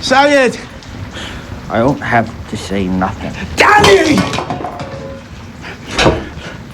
Say it! I don't have to say nothing. Danny!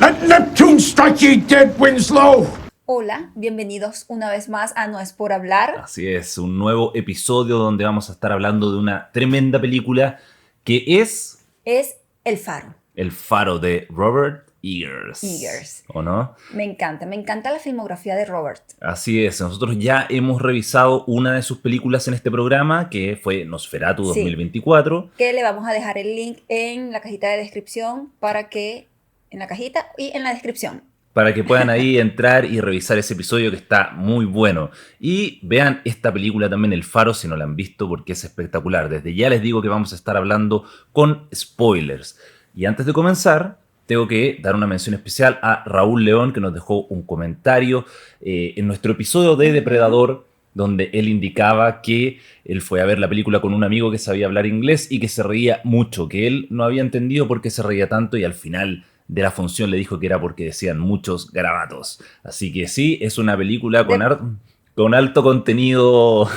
Let Neptune strike ye dead, Winslow! Hola, bienvenidos una vez más a No es por hablar. Así es, un nuevo episodio donde vamos a estar hablando de una tremenda película que es Es El Faro. El Faro de Robert Eggers. Eggers. ¿O no? Me encanta la filmografía de Robert. Así es, nosotros ya hemos revisado una de sus películas en este programa, que fue Nosferatu Sí. 2024. Que le vamos a dejar el link en la cajita de descripción para que... En la cajita y en la descripción. Para que puedan ahí entrar y revisar ese episodio que está muy bueno. Y vean esta película también, El Faro, si no la han visto, porque es espectacular. Desde ya les digo que vamos a estar hablando con spoilers. Y antes de comenzar, tengo que dar una mención especial a Raúl León, que nos dejó un comentario en nuestro episodio de Depredador, donde él indicaba que él fue a ver la película con un amigo que sabía hablar inglés y que se reía mucho, que él no había entendido por qué se reía tanto y al final de la función le dijo que era porque decían muchos garabatos. Así que sí, es una película con alto contenido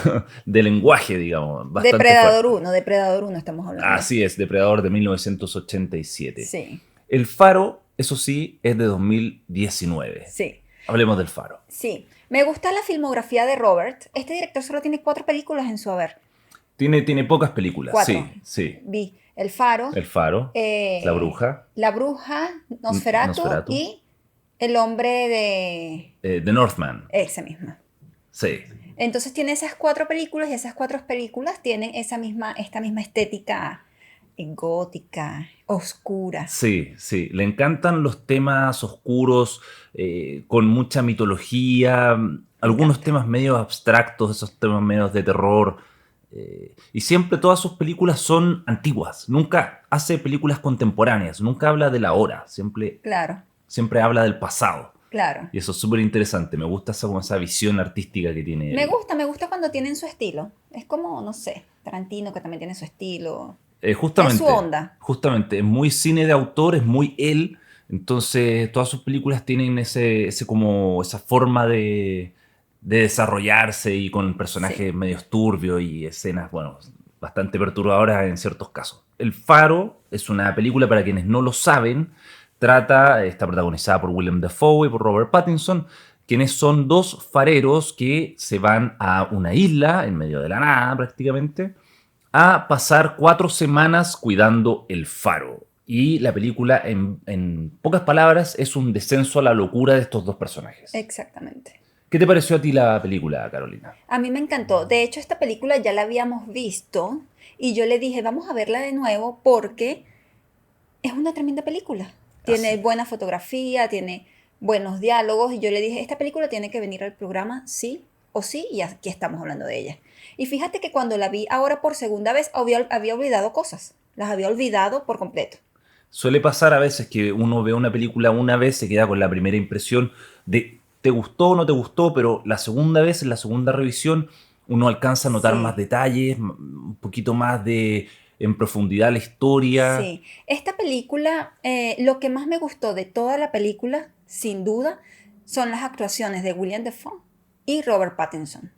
de lenguaje, digamos. Bastante Depredador fuerte. 1, Depredador 1 estamos hablando. Así es, Depredador de 1987. Sí, El Faro, eso sí, es de 2019. sí, Hablemos del Faro. sí. Me gusta la filmografía de Robert. Este director solo tiene 4 películas en su haber. Tiene pocas películas. 4. Sí. Vi El Faro, El Faro, La Bruja, La Bruja, Nosferatu Nosferatu. y El Hombre de... The Northman. Ese mismo. Sí. Entonces tiene esas 4 películas y esas 4 películas tienen esta misma estética gótica, oscura. Sí. Le encantan los temas oscuros, con mucha mitología, algunos encanta. temas medio abstractos, esos temas medio de terror. Y siempre todas sus películas son antiguas. Nunca hace películas contemporáneas, nunca habla de la hora, siempre habla del pasado. Claro. Y eso es súper interesante. Me gusta esa visión artística que tiene. Me gusta cuando tienen su estilo. Es como, no sé, Tarantino que también tiene su estilo. Justamente, Es su onda. Justamente, es muy cine de autor, es muy él. Entonces, todas sus películas tienen esa forma de desarrollarse y con personajes Sí. medios turbios y escenas, bueno, bastante perturbadoras en ciertos casos. El Faro es una película, para quienes no lo saben, está protagonizada por Willem Dafoe y por Robert Pattinson, quienes son 2 fareros que se van a una isla, en medio de la nada prácticamente, a pasar 4 semanas cuidando el faro. Y la película, en pocas palabras, es un descenso a la locura de estos 2 personajes. Exactamente. ¿Qué te pareció a ti la película, Carolina? A mí me encantó. De hecho, esta película ya la habíamos visto y yo le dije, vamos a verla de nuevo porque es una tremenda película. Tiene Así. buena fotografía, tiene buenos diálogos y yo le dije, esta película tiene que venir al programa sí o sí y aquí estamos hablando de ella. Y fíjate que cuando la vi ahora por segunda vez había olvidado cosas. Las había olvidado por completo. Suele pasar a veces que uno ve una película una vez, se queda con la primera impresión de te gustó o no te gustó, pero la segunda vez, en la segunda revisión, uno alcanza a notar Sí. más detalles, un poquito más en profundidad la historia. Sí, esta película, lo que más me gustó de toda la película, sin duda, son las actuaciones de William Dafoe y Robert Pattinson.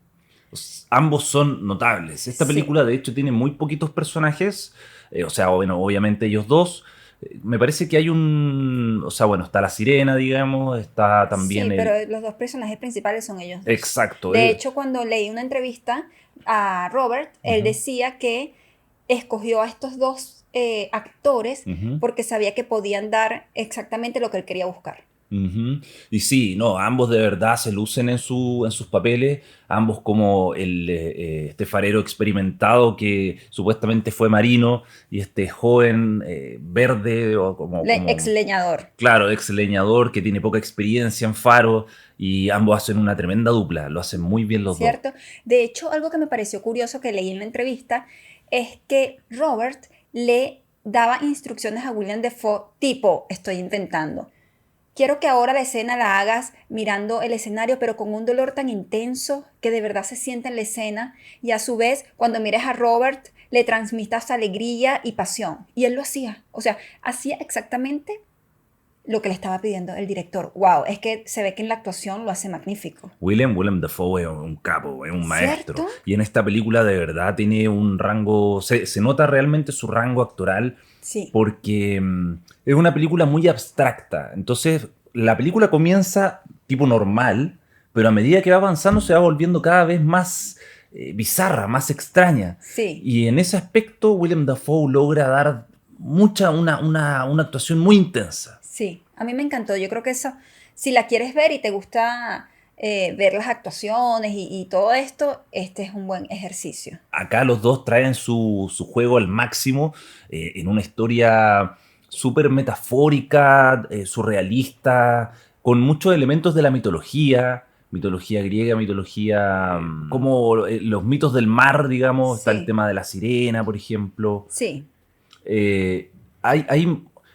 Ambos son notables. Esta Sí. película, de hecho, tiene muy poquitos personajes. O sea, bueno, obviamente ellos 2. Me parece que hay o sea, bueno, está la sirena, digamos, está también Sí, pero los 2 personajes principales son ellos 2. Exacto. De hecho, cuando leí una entrevista a Robert, él Ujú. decía que escogió a estos 2 actores Ujú. porque sabía que podían dar exactamente lo que él quería buscar. Ujú. Y sí, no, ambos de verdad se lucen en sus papeles, ambos como este farero experimentado que supuestamente fue marino y este joven verde o Ex leñador. claro, ex leñador que tiene poca experiencia en faro y ambos hacen una tremenda dupla, lo hacen muy bien los 2. ¿Cierto? De hecho, algo que me pareció curioso que leí en la entrevista es que Robert le daba instrucciones a William Dafoe tipo, estoy intentando. Quiero que ahora la escena la hagas mirando el escenario, pero con un dolor tan intenso que de verdad se siente en la escena. Y a su vez, cuando mires a Robert, le transmitas alegría y pasión. Y él lo hacía. O sea, hacía exactamente lo que le estaba pidiendo el director. Wow, es que se ve que en la actuación lo hace magnífico. Willem Dafoe es un capo, es un maestro. ¿Cierto? Y en esta película de verdad tiene un rango, se nota realmente su rango actoral Sí, porque es una película muy abstracta. Entonces, la película comienza tipo normal, pero a medida que va avanzando se va volviendo cada vez más bizarra, más extraña. sí. Y en ese aspecto, Willem Dafoe logra dar una actuación muy intensa. Sí, a mí me encantó. Yo creo que eso, si la quieres ver y te gusta ver las actuaciones y todo esto, este es un buen ejercicio. Acá los dos traen su juego al máximo en una historia súper metafórica, surrealista, con muchos elementos de la mitología griega, mitología como los mitos del mar, digamos, está el Sí, tema de la sirena, por ejemplo. sí, Eh,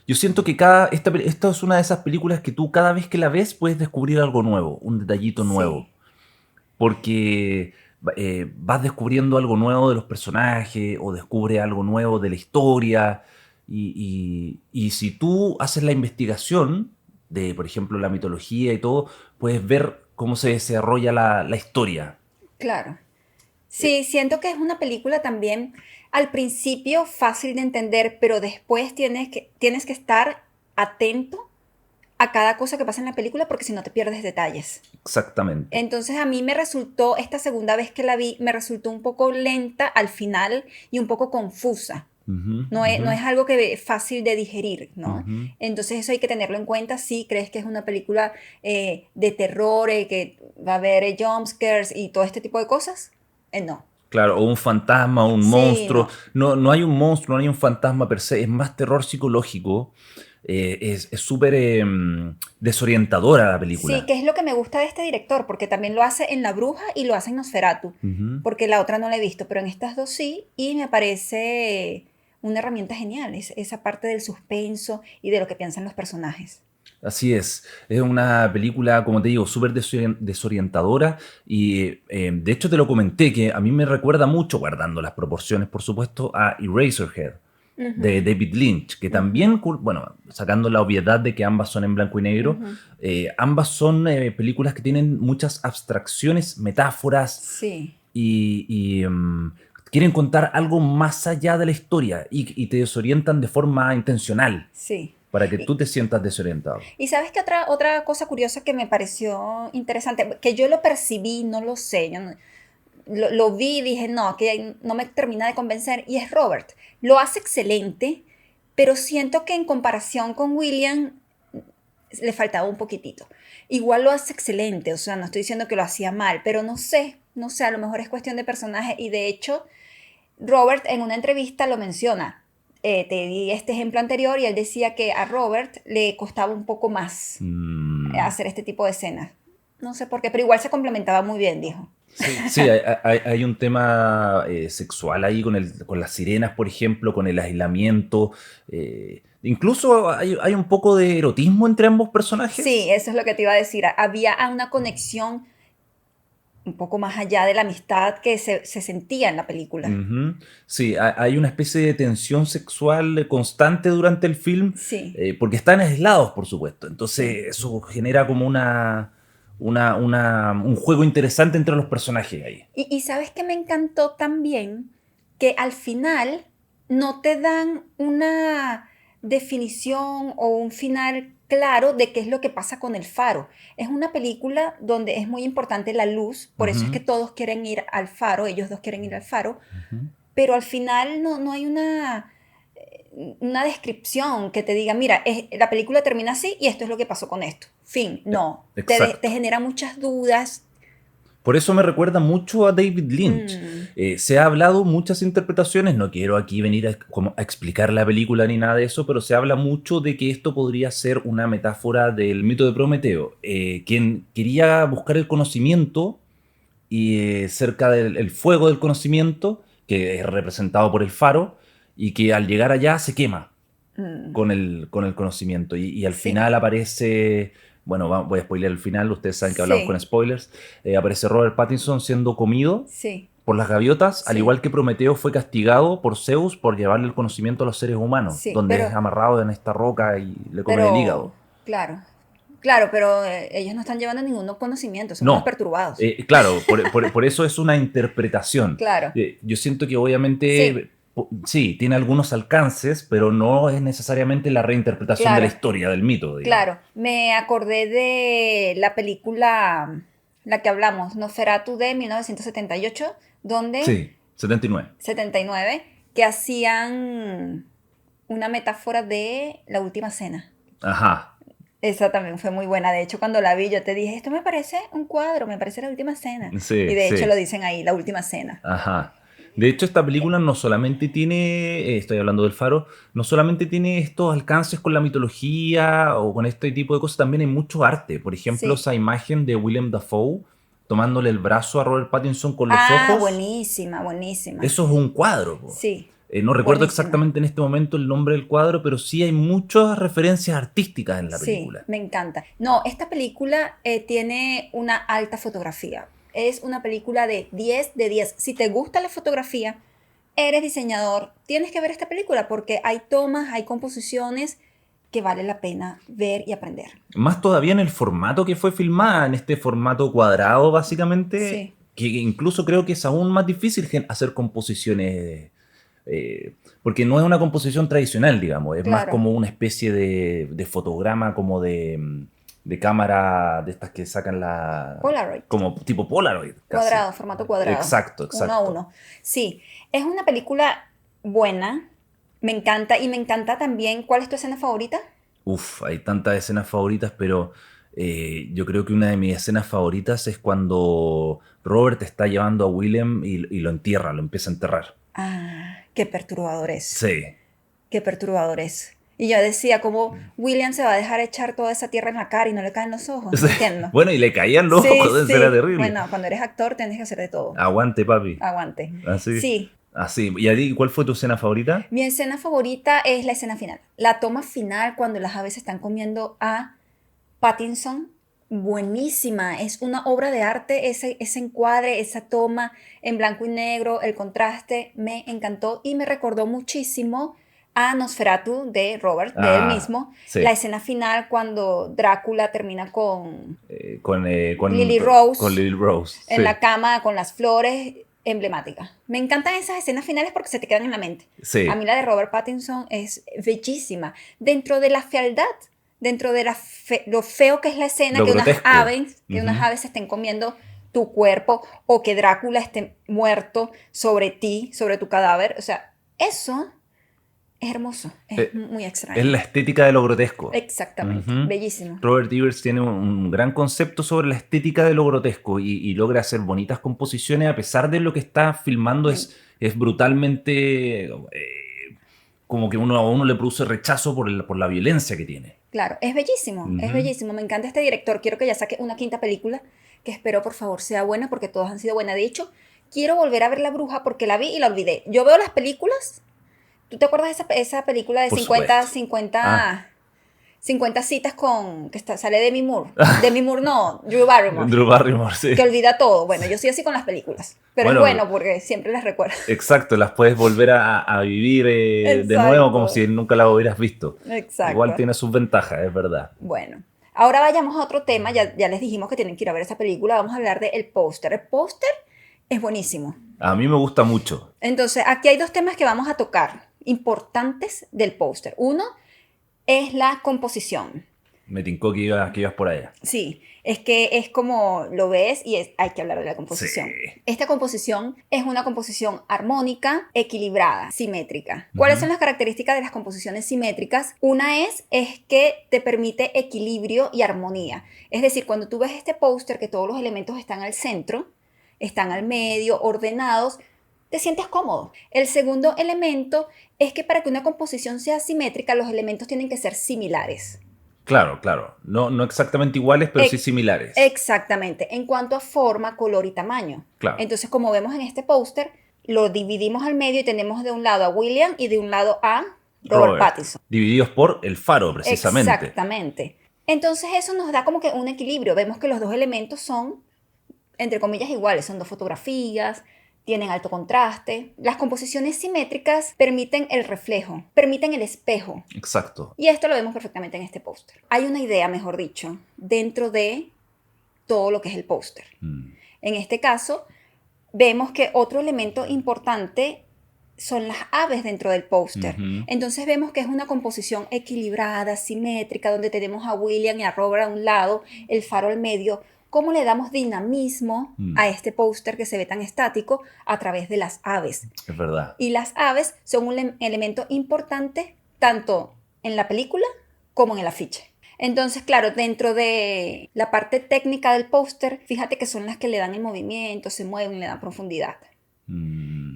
yo siento que esta es una de esas películas que tú cada vez que la ves puedes descubrir algo nuevo, un detallito nuevo, sí, porque vas descubriendo algo nuevo de los personajes o descubres algo nuevo de la historia y si tú haces la investigación de, por ejemplo, la mitología y todo, puedes ver cómo se desarrolla la historia. claro. Sí, siento que es una película también al principio fácil de entender, pero después tienes que estar atento a cada cosa que pasa en la película porque si no te pierdes detalles. Exactamente. Entonces a mí me resultó, esta segunda vez que la vi, me resultó un poco lenta al final y un poco confusa. Ujú, No es algo que fácil de digerir, ¿no? ujú. Entonces eso hay que tenerlo en cuenta. Si crees que es una película de terror, que va a haber jumpscares y todo este tipo de cosas, no. Claro, o un fantasma, o un Sí, monstruo. no. No hay un monstruo, no hay un fantasma per se, es más terror psicológico. Es súper desorientadora la Sí, película. que es lo que me gusta de este director, porque también lo hace en La Bruja y lo hace en Nosferatu, Ujú. porque la otra no la he visto, pero en estas dos sí, y me parece una herramienta genial, esa parte del suspenso y de lo que piensan los personajes. Así es una película, como te digo, súper desorientadora y de hecho te lo comenté que a mí me recuerda mucho, guardando las proporciones por supuesto, a Eraserhead de Ujú, David Lynch, que ujú, también, bueno, sacando la obviedad de que ambas son en blanco y negro, ujú. ambas son películas que tienen muchas abstracciones, metáforas Sí, y quieren contar algo más allá de la historia y te desorientan de forma intencional sí. para que Y, tú te sientas desorientado. y sabes que otra cosa curiosa que me pareció interesante, que yo lo percibí, no lo sé, yo lo vi y dije, no, que no me termina de convencer, y es Robert. Lo hace excelente, pero siento que en comparación con William le faltaba un poquitito. Igual lo hace excelente, o sea, no estoy diciendo que lo hacía mal, pero no sé, a lo mejor es cuestión de personaje y de hecho Robert en una entrevista lo menciona. Te di este ejemplo anterior y él decía que a Robert le costaba un poco más Mm, hacer este tipo de escenas. No sé por qué, pero igual se complementaba muy bien, dijo. sí, hay un tema sexual ahí con las sirenas, por ejemplo, con el aislamiento. Incluso hay un poco de erotismo entre ambos Sí, personajes. eso es lo que te iba a decir. Había una conexión un poco más allá de la amistad que se sentía en la película. Ujú. Sí, hay una especie de tensión sexual constante durante el film, Sí, porque están aislados, por supuesto. sí. Entonces eso genera como un juego interesante entre los personajes ahí. Y sabes que me encantó también que al final no te dan una definición o un final claro de qué es lo que pasa con el faro. Es una película donde es muy importante la luz, por eso es que Ujú, todos quieren ir al faro, ellos dos quieren ir al faro, ujú. pero al final no hay una descripción que te diga, mira, la película termina así y esto es lo que pasó con esto. Fin, no. Te Exacto. genera muchas dudas. Por eso me recuerda mucho a David Lynch. Mm, Se ha hablado muchas interpretaciones, no quiero aquí venir como a explicar la película ni nada de eso, pero se habla mucho de que esto podría ser una metáfora del mito de Prometeo, quien quería buscar el conocimiento y cerca del el fuego del conocimiento, que es representado por el faro, y que al llegar allá se quema mm, con el conocimiento. Y al sí, final aparece, bueno, voy a spoiler el final, ustedes saben que hablamos con sí, spoilers, aparece Robert Pattinson siendo comido sí, por las gaviotas, al sí, igual que Prometeo fue castigado por Zeus por llevarle el conocimiento a los seres humanos, sí, donde es amarrado en esta roca y le comen el pero, hígado. Claro, claro, pero ellos no están llevando ningún conocimiento, son No. unos perturbados. Claro, por eso es una interpretación. Claro. Yo siento que obviamente sí, tiene algunos alcances, pero no es necesariamente la reinterpretación Claro. de la historia, del mito, digamos. Claro, me acordé de la película, la que hablamos, Nosferatu de 1978, donde Sí, 79. 79, que hacían una metáfora de la última cena. Ajá. Esa también fue muy buena. De hecho, cuando la vi, yo te dije, esto me parece un cuadro, me parece la última cena. Sí, y de sí. hecho lo dicen ahí, la última cena. Ajá. De hecho, esta película no solamente tiene, estoy hablando del Faro, no solamente tiene estos alcances con la mitología o con este tipo de cosas, también hay mucho arte. Por ejemplo, Sí. esa imagen de Willem Dafoe tomándole el brazo a Robert Pattinson con los ojos. Buenísima, buenísima. Eso es un cuadro, po. Sí. No recuerdo Buenísima. exactamente en este momento el nombre del cuadro, pero sí hay muchas referencias artísticas en la Sí, película. me encanta. No, esta película tiene una alta fotografía. Es una película de 10 de 10. Si te gusta la fotografía, eres diseñador, tienes que ver esta película porque hay tomas, hay composiciones que vale la pena ver y aprender. Más todavía en el formato que fue filmada, en este formato cuadrado, básicamente, Sí. que incluso creo que es aún más difícil hacer composiciones, porque no es una composición tradicional, digamos, es más Claro. como una especie de fotograma, como de cámara, de estas que sacan la... Polaroid. Como tipo Polaroid. casi. Cuadrado, formato cuadrado. Exacto. 1 a 1. Sí, es una película buena, me encanta y me encanta también. ¿Cuál es tu escena favorita? Uf, hay tantas escenas favoritas, pero yo creo que una de mis escenas favoritas es cuando Robert está llevando a Willem y lo entierra, lo empieza a enterrar. Ah, qué perturbador es. Sí, Qué perturbador es. Y yo decía, ¿cómo William se va a dejar echar toda esa tierra en la cara y no le caen los ojos? No Sí. entiendo. Bueno, y le caían los Sí, ojos, sí. era terrible. Bueno, cuando eres actor tienes que hacer de todo. Aguante, papi. Aguante. Así. Sí. Así. ¿Y a ti cuál fue tu escena favorita? Mi escena favorita es la escena final. La toma final cuando las aves están comiendo a Pattinson. Buenísima. Es una obra de arte ese encuadre, esa toma en blanco y negro, el contraste. Me encantó y me recordó muchísimo a Nosferatu de Robert, de él mismo. Sí. La escena final cuando Drácula termina con Con Lily Rose. Con Lily Rose. en sí. la cama con las flores, emblemática. Me encantan esas escenas finales porque se te quedan en la mente. Sí. A mí la de Robert Pattinson es bellísima. Dentro de la fealdad, dentro de lo feo que es la escena, Lo que grotesco. unas aves se estén comiendo tu cuerpo o que Drácula esté muerto sobre ti, sobre tu cadáver. O sea, eso es hermoso, es muy extraño. Es la estética de lo grotesco. Exactamente, Ujú. bellísimo. Robert Evers tiene un gran concepto sobre la estética de lo grotesco y logra hacer bonitas composiciones a pesar de lo que está filmando es brutalmente como que a uno le produce rechazo por la violencia que tiene. Claro, es bellísimo, es Ujú. bellísimo. Me encanta este director. Quiero que ya saque una quinta película, que espero por favor sea buena porque todas han sido buenas. De hecho, quiero volver a ver La Bruja porque la vi y la olvidé. Yo veo las películas. ¿Tú te acuerdas de esa película de Por 50 supuesto. 50 citas con que sale Demi Moore? Demi Moore no, Drew Barrymore. Drew Barrymore, sí. Que olvida todo. Bueno, yo soy así con las películas. Pero Bueno, es bueno porque siempre las recuerdo. Exacto, las puedes volver a vivir de Exacto. nuevo como si nunca las hubieras visto. Exacto. Igual tiene sus ventajas, es verdad. Bueno, ahora vayamos a otro tema. Ya les dijimos que tienen que ir a ver esa película. Vamos a hablar del póster. El póster es buenísimo. A mí me gusta mucho. Entonces, aquí hay dos temas que vamos a tocar, importantes del póster. Uno es la composición. Me tincó que ibas por allá. Sí, es que es como lo ves y hay que hablar de la composición. Sí. Esta composición es una composición armónica, equilibrada, simétrica. ¿Cuáles son las características de las composiciones simétricas? Una es que te permite equilibrio y armonía. Es decir, cuando tú ves este póster que todos los elementos están al centro, están al medio, ordenados, te sientes cómodo. El segundo elemento es que para que una composición sea simétrica, los elementos tienen que ser similares. Claro, claro. No exactamente iguales, pero Ex- sí similares. Exactamente, en cuanto a forma, color y tamaño. Claro. Entonces, como vemos en este póster, lo dividimos al medio y tenemos de un lado a William y de un lado a Robert Pattinson. Divididos por el faro, precisamente. Exactamente. Entonces, eso nos da como que un equilibrio. Vemos que los dos elementos son, entre comillas, iguales. Son dos fotografías, tienen alto contraste. Las composiciones simétricas permiten el reflejo, permiten el espejo. Exacto. Y esto lo vemos perfectamente en este póster. Hay una idea, mejor dicho, dentro de todo lo que es el póster. En este caso, vemos que otro elemento importante son las aves dentro del póster. Entonces vemos que es una composición equilibrada, simétrica, donde tenemos a William y a Robert a un lado, el faro al medio. ¿Cómo le damos dinamismo a este póster que se ve tan estático? A través de las aves. Es verdad. Y las aves son un elemento importante tanto en la película como en el afiche. Entonces, claro, dentro de la parte técnica del póster, fíjate que son las que le dan el movimiento, se mueven, le dan profundidad.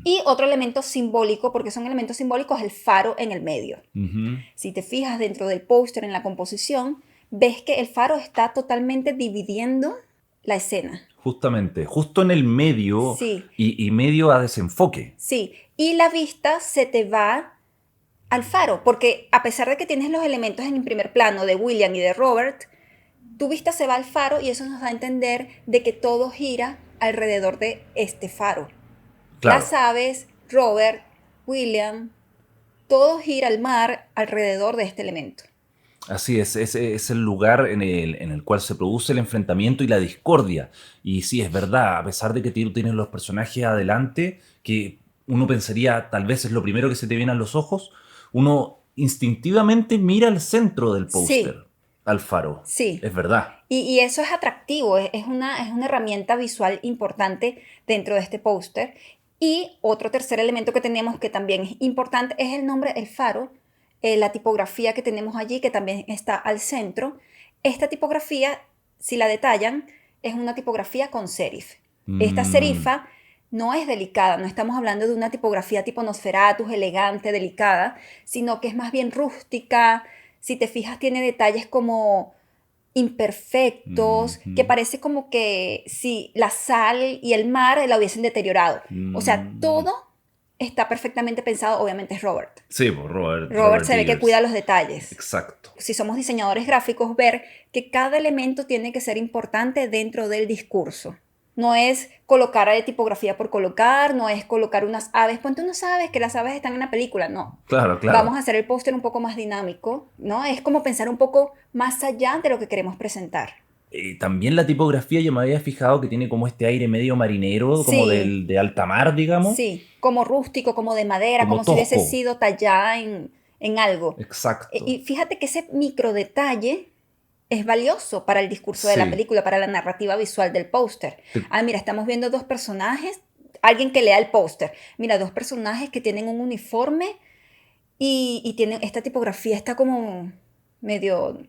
Y otro elemento simbólico, porque son elementos simbólicos, es el faro en el medio. Si te fijas dentro del póster, en la composición, ves que el faro está totalmente dividiendo la escena. Justamente, justo en el medio Sí. y medio a desenfoque. Sí, y la vista se te va al faro, porque a pesar de que tienes los elementos en el primer plano de William y de Robert, tu vista se va al faro y eso nos da a entender de que todo gira alrededor de este faro. Claro. Las aves, Robert, William, todo gira al mar alrededor de este elemento. Así es el lugar en el cual se produce el enfrentamiento y la discordia. Y sí, es verdad, a pesar de que tú tienes los personajes adelante, que uno pensaría tal vez es lo primero que se te viene a los ojos, uno instintivamente mira al centro del póster, Sí. al faro. Sí. Es verdad. Y eso es atractivo, es una herramienta visual importante dentro de este póster. Y otro tercer elemento que tenemos que también es importante es el nombre, el faro, la tipografía que tenemos allí, que también está al centro. Esta tipografía, si la detallan, es una tipografía con serif. Esta serifa no es delicada, no estamos hablando de una tipografía tipo Nosferatus, elegante, delicada, sino que es más bien rústica. Si te fijas, tiene detalles como imperfectos, que parece como que si la sal y el mar la hubiesen deteriorado. O sea, todo está perfectamente pensado, obviamente es Robert. Sí, pues Robert. Robert se ve que Eggers. cuida los detalles. Exacto. Si somos diseñadores gráficos, ver que cada elemento tiene que ser importante dentro del discurso. No es colocar tipografía por colocar, no es colocar unas aves. Ponte unas aves, que las aves están en la película. No. Claro. Vamos a hacer el póster un poco más dinámico, ¿no? Es como pensar un poco más allá de lo que queremos presentar. También la tipografía yo me había fijado que tiene como este aire medio marinero, como Sí. de alta mar, digamos. Sí, como rústico, como de madera, Como como si hubiese tosco. sido tallada en algo. Exacto. Y fíjate que ese micro detalle es valioso para el discurso de la Sí. película, para la narrativa visual del póster. Sí. Mira, estamos viendo dos personajes, alguien que lea el póster. Mira, dos personajes que tienen un uniforme y tienen esta tipografía, está como medio,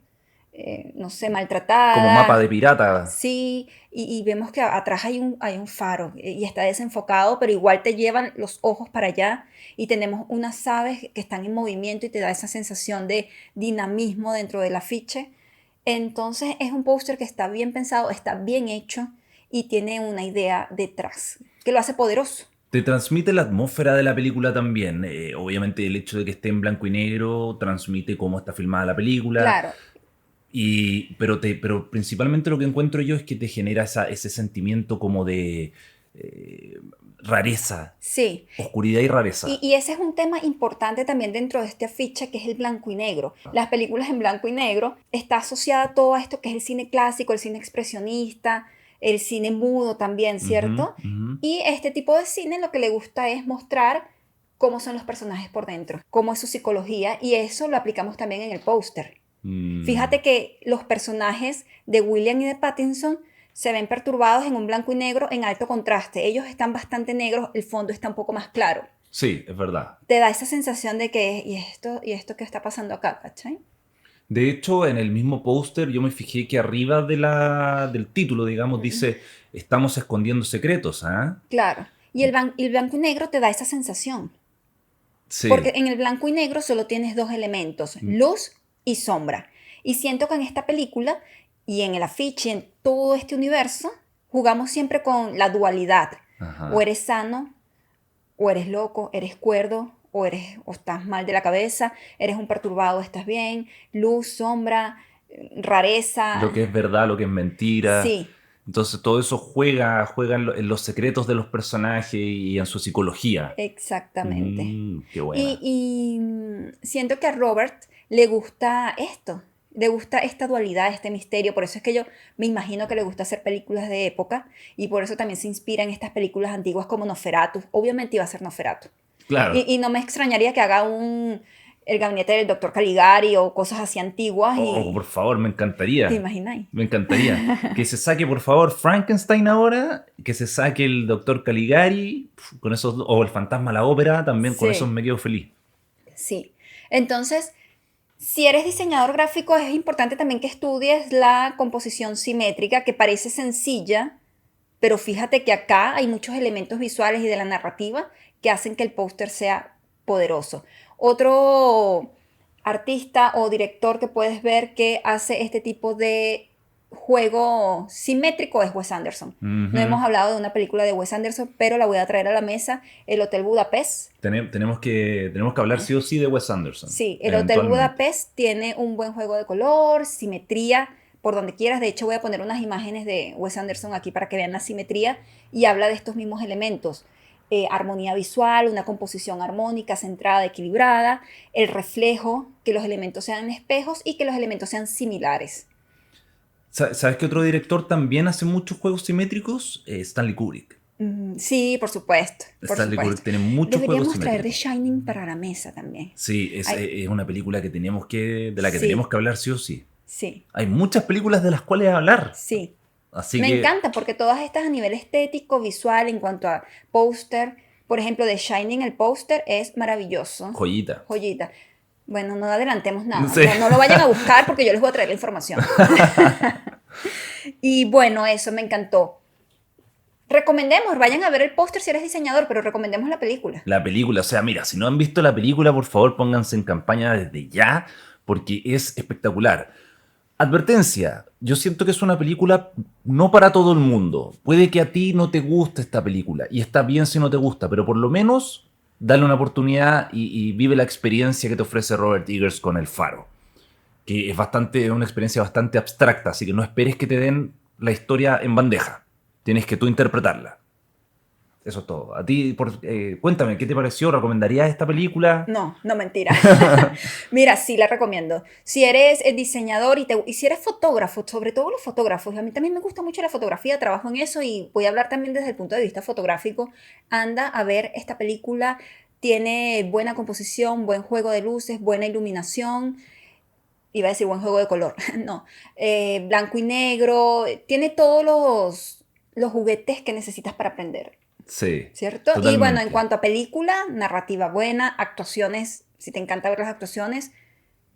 no sé, maltratada. Como mapa de pirata. Sí, y vemos que atrás hay un faro y está desenfocado, pero igual te llevan los ojos para allá y tenemos unas aves que están en movimiento y te da esa sensación de dinamismo dentro del afiche. Entonces es un póster que está bien pensado, está bien hecho y tiene una idea detrás que lo hace poderoso. Te transmite la atmósfera de la película también. Obviamente el hecho de que esté en blanco y negro transmite cómo está filmada la película. Claro, Pero principalmente lo que encuentro yo es que te genera ese sentimiento como de rareza, sí. oscuridad y rareza. Y ese es un tema importante también dentro de este afiche, que es el blanco y negro. Las películas en blanco y negro está asociada todo a esto que es el cine clásico, el cine expresionista, el cine mudo también, ¿cierto? Ujú. Y este tipo de cine lo que le gusta es mostrar cómo son los personajes por dentro, cómo es su psicología, y eso lo aplicamos también en el póster. Fíjate que los personajes de William y de Pattinson se ven perturbados en un blanco y negro en alto contraste. Ellos están bastante negros, el fondo está un poco más claro. Sí, es verdad. Te da esa sensación de que, ¿y esto qué está pasando acá? ¿Cachai? De hecho, en el mismo póster yo me fijé que arriba del título, digamos, dice estamos escondiendo secretos, ¿ah? Claro. Y el blanco y negro te da esa sensación. Sí. Porque en el blanco y negro solo tienes dos elementos, luz y sombra. Y siento que en esta película y en el afiche, en todo este universo, jugamos siempre con la dualidad. Ajá. O eres sano, o eres loco, eres cuerdo, o estás mal de la cabeza, eres un perturbado, estás bien, luz, sombra, rareza. Lo que es verdad, lo que es mentira. Sí. Entonces todo eso juega en los secretos de los personajes y en su psicología. Exactamente. Qué buena. Siento que a Robert le gusta esto, le gusta esta dualidad, este misterio, por eso es que yo me imagino que le gusta hacer películas de época y por eso también se inspira en estas películas antiguas como Nosferatu. Obviamente iba a ser Nosferatu. Claro. Y no me extrañaría que haga el gabinete del doctor Caligari o cosas así antiguas. Por favor, me encantaría. ¿Te imagináis? Me encantaría. Que se saque, por favor, Frankenstein ahora, que se saque el doctor Caligari, con esos, o el fantasma a la ópera, también con Sí. esos me quedo feliz. Sí. Entonces, si eres diseñador gráfico, es importante también que estudies la composición simétrica, que parece sencilla, pero fíjate que acá hay muchos elementos visuales y de la narrativa que hacen que el póster sea poderoso. Otro artista o director que puedes ver que hace este tipo de juego simétrico es Wes Anderson. No hemos hablado de una película de Wes Anderson, pero la voy a traer a la mesa, El Hotel Budapest. Tenemos que hablar sí o sí de Wes Anderson. Sí, el Hotel eventualmente. Budapest tiene un buen juego de color, simetría, por donde quieras. De hecho, voy a poner unas imágenes de Wes Anderson aquí para que vean la simetría y habla de estos mismos elementos. Armonía visual, una composición armónica, centrada, equilibrada, el reflejo, que los elementos sean espejos y que los elementos sean similares. ¿Sabes qué otro director también hace muchos juegos simétricos? Stanley Kubrick. Sí, por supuesto. Por Stanley supuesto. Kubrick tiene muchos Deberíamos juegos traer The simétricos. Shining para la mesa también. Sí, es una película que de la que Sí. tenemos que hablar sí o sí. Sí, Hay muchas películas de las cuales hablar. sí. Así Me que encanta porque todas estas a nivel estético, visual, en cuanto a póster, por ejemplo, The Shining, el póster es maravilloso. joyita. Joyita. Bueno, no adelantemos nada. Sí. No lo vayan a buscar porque yo les voy a traer la información. Y bueno, eso me encantó. Recomendemos, vayan a ver el póster si eres diseñador, pero recomendemos la película. La película, o sea, mira, si no han visto la película, por favor pónganse en campaña desde ya, porque es espectacular. Advertencia, yo siento que es una película no para todo el mundo. Puede que a ti no te guste esta película, y está bien si no te gusta, pero por lo menos dale una oportunidad y vive la experiencia que te ofrece Robert Eggers con El Faro, que es una experiencia bastante abstracta, así que no esperes que te den la historia en bandeja. Tienes que tú interpretarla. Eso es todo. A ti, cuéntame, ¿qué te pareció? ¿Recomendarías esta película? No, mentira. Mira, sí la recomiendo. Si eres diseñador y si eres fotógrafo, sobre todo los fotógrafos, a mí también me gusta mucho la fotografía, trabajo en eso y voy a hablar también desde el punto de vista fotográfico. Anda a ver esta película, tiene buena composición, buen juego de luces, buena iluminación. Iba a decir buen juego de color, no. Blanco y negro, tiene todos los juguetes que necesitas para aprender. Sí. ¿Cierto? Totalmente. Y bueno, en cuanto a película, narrativa buena, actuaciones, si te encanta ver las actuaciones,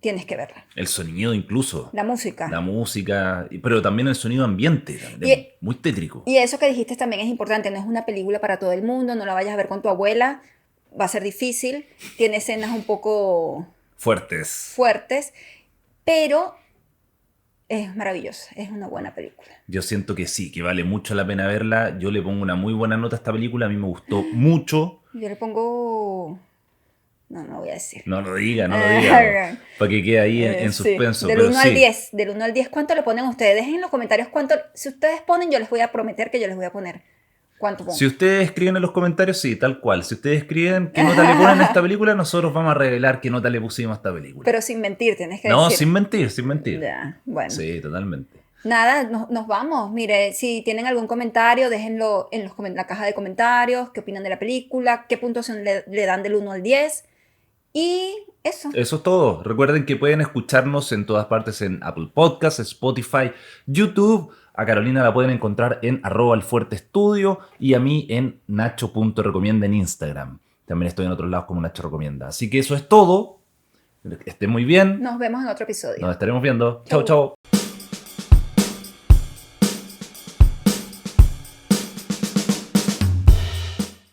tienes que verla. El sonido incluso. La música. La música, pero también el sonido ambiente, también, muy tétrico. Y eso que dijiste también es importante, no es una película para todo el mundo, no la vayas a ver con tu abuela, va a ser difícil, tiene escenas un poco Fuertes. fuertes, pero es maravillosa, es una buena película. Yo siento que sí, que vale mucho la pena verla. Yo le pongo una muy buena nota a esta película, a mí me gustó mucho. Yo le pongo... No voy a decir. No lo diga, para que quede ahí en Sí, suspenso. Del pero 1 sí, al 10. Del 1 al 10, ¿cuánto le ponen ustedes? Dejen en los comentarios cuánto. Si ustedes ponen, yo les voy a prometer que yo les voy a poner cuánto pongo. Si ustedes escriben en los comentarios, sí, tal cual. Si ustedes escriben qué nota le ponen a esta película, nosotros vamos a revelar qué nota le pusimos a esta película. Pero sin mentir, tienes que No, decir. sin mentir, sin mentir. Ya, bueno. Sí, totalmente. Nada, nos vamos. Mire, si tienen algún comentario, déjenlo en la caja de comentarios. ¿Qué opinan de la película? ¿Qué puntuación le dan del 1 al 10? Y eso. Eso es todo. Recuerden que pueden escucharnos en todas partes en Apple Podcasts, Spotify, YouTube. A Carolina la pueden encontrar en @elfuerteestudio y a mí en nacho.recomienda en Instagram. También estoy en otros lados como Nacho Recomienda. Así que eso es todo. Estén muy bien. Nos vemos en otro episodio. Nos estaremos viendo. Chau. Chau, chau.